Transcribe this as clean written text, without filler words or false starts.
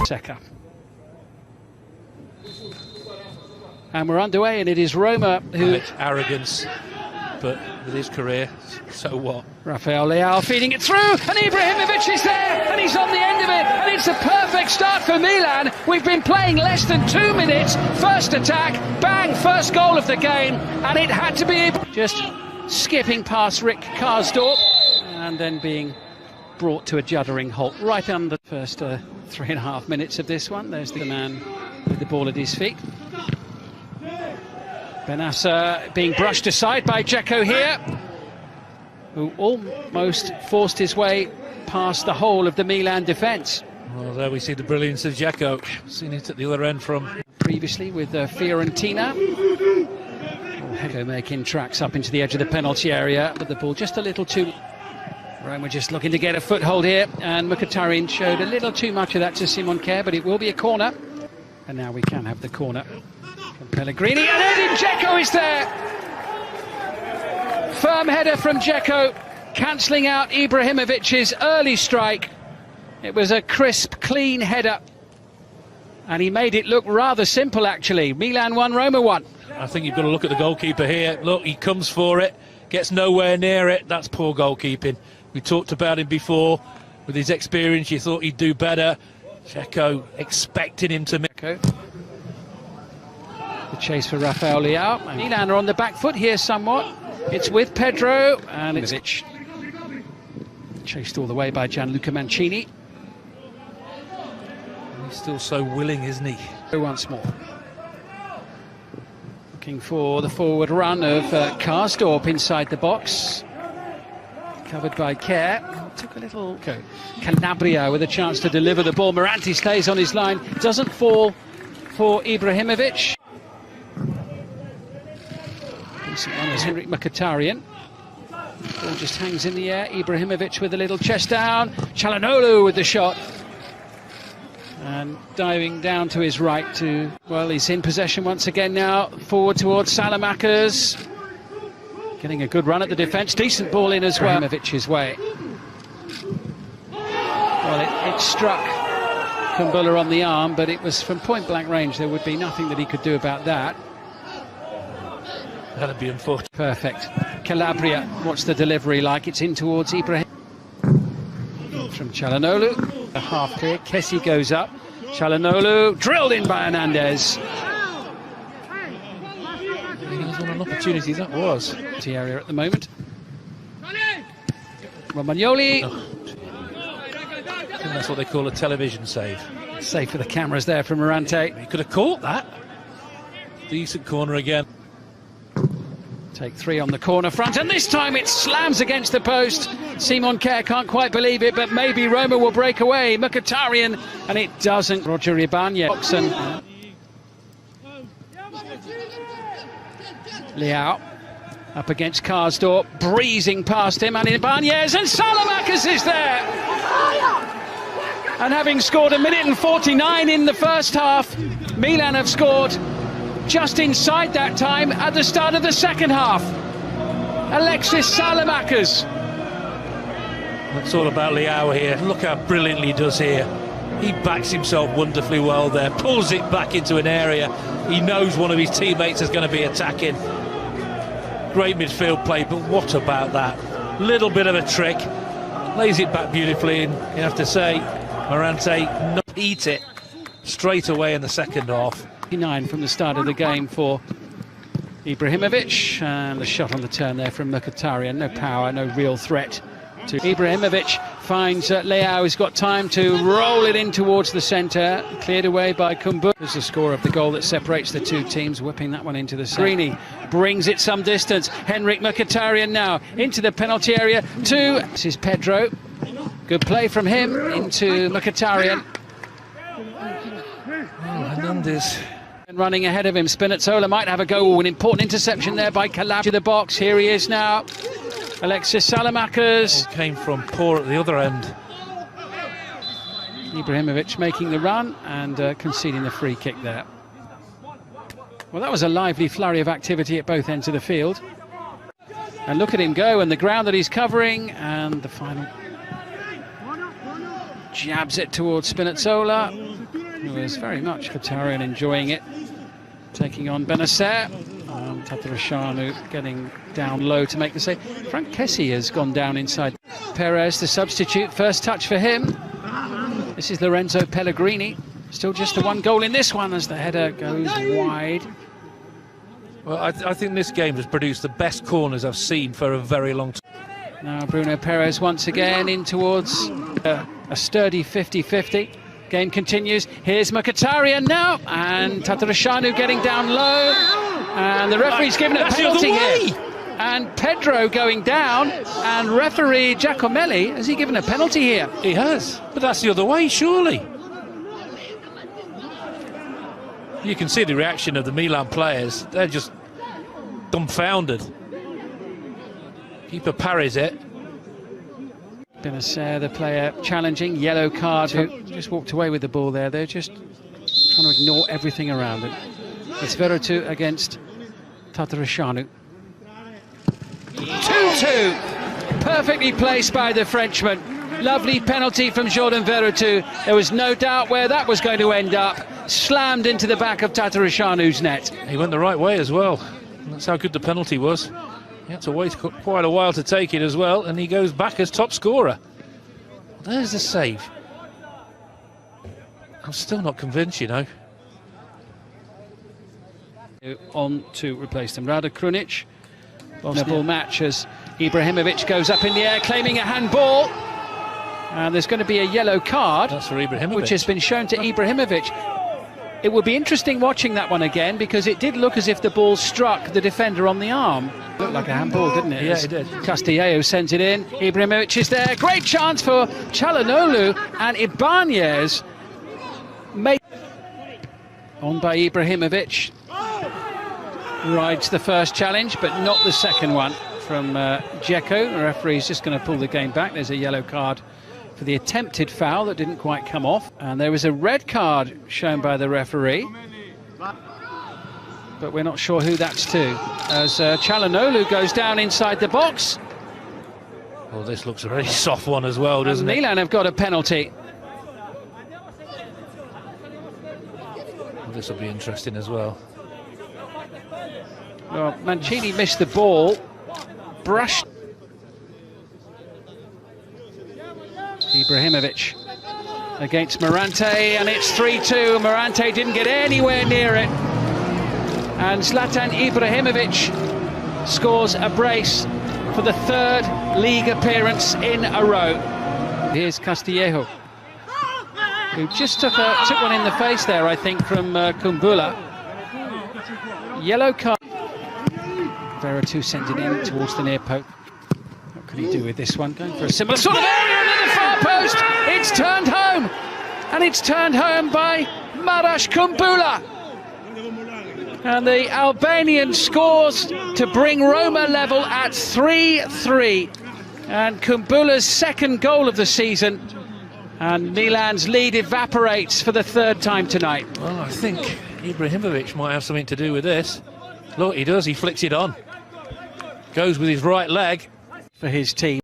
Secca. And we're underway, and it is Roma who... Arrogance, but with his career, so what? Rafael Leao feeding it through, and Ibrahimovic is there, and he's on the end of it, and it's a perfect start for Milan. We've been playing less than 2 minutes, first attack, bang, first goal of the game, and it had to be just skipping past Rick Karsdorp, and then being brought to a juddering halt right under the first 3.5 minutes of this one. There's the man with the ball at his feet. Benassa being brushed aside by Dzeko here, who almost forced his way past the whole of the Milan defence. Well, there we see the brilliance of Dzeko. Seen it at the other end from... Previously with Fiorentina. Dzeko making tracks up into the edge of the penalty area, but the ball just a little too... Roma just looking to get a foothold here, and Mkhitaryan showed a little too much of that to Simon Kjær, but it will be a corner. And now we can have the corner from Pellegrini, and Edin Dzeko is there! Firm header from Dzeko, cancelling out Ibrahimovic's early strike. It was a crisp, clean header, and he made it look rather simple actually. Milan 1, Roma 1. I think you've got to look at the goalkeeper here. Look, he comes for it, gets nowhere near it. That's poor goalkeeping. We talked about him before. With his experience, you thought he'd do better. Dzeko expecting him to... The chase for Rafael Leao. Milan are on the back foot here somewhat. It's with Pedro, and it's chased all the way by Gianluca Mancini. He's still so willing, isn't he? Once more. Looking for the forward run of Karsdorp inside the box. Covered by Kjær. Took a little... Calabria with a chance to deliver the ball. Morante stays on his line. Doesn't fall for Ibrahimovic. Decent one is Henrik Mkhitaryan. Ball just hangs in the air. Ibrahimovic with a little chest down. Çalhanoğlu with the shot. And diving down to his right to... Well, he's in possession once again now. Forward towards Salamakers. Getting a good run at the defence. Decent ball in as well. Ibrahimovic's way. Well, it struck Kumbula on the arm, but it was from point-blank range. There would be nothing that he could do about that. That'd be unfortunate. Perfect. Calabria, what's the delivery like? It's in towards Ibrahim. From Çalhanoğlu. A half clear. Kessie goes up. Çalhanoğlu drilled in by Hernandez. He was on an opportunity, that was. The area at the moment. Romagnoli. Oh. I think that's what they call a television save. Save for the cameras there from Morante. He could have caught that. Decent corner again. Take 3 on the corner front, and this time it slams against the post. Simon Kjær can't quite believe it, but maybe Roma will break away. Mkhitaryan, and it doesn't. Roger Ibanez. Leao up against Karsdorp, breezing past him, and Ibanez, and Salamakers is there. And having scored 1:49 in the first half, Milan have scored just inside that time at the start of the second half. Alexis Salamakers. It's all about Leao here. Look how brilliantly he does here. He backs himself wonderfully well there, pulls it back into an area he knows one of his teammates is going to be attacking. Great midfield play, but what about that? Little bit of a trick. Lays it back beautifully, and you have to say, Morante not eat it straight away in the second half. 9 from the start of the game for Ibrahimovic, and the shot on the turn there from Mkhitaryan. No power, no real threat to Ibrahimovic. Finds Leao, who's got time to roll it in towards the centre, cleared away by Kumbula. There's the score of the goal that separates the two teams, whipping that one into the centre. Brings it some distance. Henrik Mkhitaryan now into the penalty area to... This is Pedro. Good play from him into Mkhitaryan. Hernandez. And running ahead of him, Spinazzola might have a go. An important interception there by Calabria to the box. Here he is now. Alexis Salamakers. Came from poor at the other end. Ibrahimovic making the run and conceding the free kick there. Well, that was a lively flurry of activity at both ends of the field. And look at him go, and the ground that he's covering, and the final jabs it towards Spinazzola. who was very much Qatarian enjoying it, taking on Benacer. Tatarashanu getting down low to make the save. Frank Kessie has gone down inside. Perez, the substitute, first touch for him. This is Lorenzo Pellegrini. Still just the one goal in this one as the header goes wide. Well, I think this game has produced the best corners I've seen for a very long time. Now Bruno Perez once again in towards a sturdy 50-50. Game continues. Here's Mkhitaryan now, and Tatarashanu getting down low, and the referee's given a penalty here. And Pedro going down, and referee Giacomelli, has he given a penalty here? He has, but that's the other way, surely. You can see the reaction of the Milan players. They're just dumbfounded. Keeper parries it. Benacer, the player, challenging, yellow card, who just walked away with the ball there. They're just trying to ignore everything around them. It's Veretout against Tatarashanu. 2-2, perfectly placed by the Frenchman. Lovely penalty from Jordan Veretout. There was no doubt where that was going to end up. Slammed into the back of Tatarashanu's net. He went the right way as well. That's how good the penalty was. He had to wait quite a while to take it as well, and he goes back as top scorer. There's the save. I'm still not convinced, you know. On to replace them. Rada Krunic. Ball match as Ibrahimovic goes up in the air claiming a handball. And there's going to be a yellow card. That's for Ibrahimovic. Which has been shown to Ibrahimovic. It would be interesting watching that one again, because it did look as if the ball struck the defender on the arm. Looked like a handball, didn't it? Yeah, it did. Castillejo sends it in. Ibrahimovic is there. Great chance for Çalhanoğlu, and Ibanez made on by Ibrahimovic. Rides the first challenge, but not the second one from Dzeko. The referee's just going to pull the game back. There's a yellow card for the attempted foul that didn't quite come off, and there was a red card shown by the referee, but we're not sure who that's to, as Çalhanoğlu goes down inside the box. Well, this looks a very soft one as well, doesn't it? Milan have got a penalty. Well, this will be interesting as well. Well, Mancini missed the ball, brushed Ibrahimovic against Morante, and it's 3-2. Morante didn't get anywhere near it, and Zlatan Ibrahimovic scores a brace for the third league appearance in a row. Here's Castillejo, who just took one in the face there, I think, from Kumbula. Yellow card. Veretout sends it in towards the near post. What can he do with this one? Going for a similar sort of area near the far post. It's turned home, and it's turned home by Marash Kumbula. And the Albanian scores to bring Roma level at 3-3. And Kumbula's second goal of the season. And Milan's lead evaporates for the third time tonight. Well, I think Ibrahimovic might have something to do with this. Look, he does. He flicks it on. Goes with his right leg. For his team.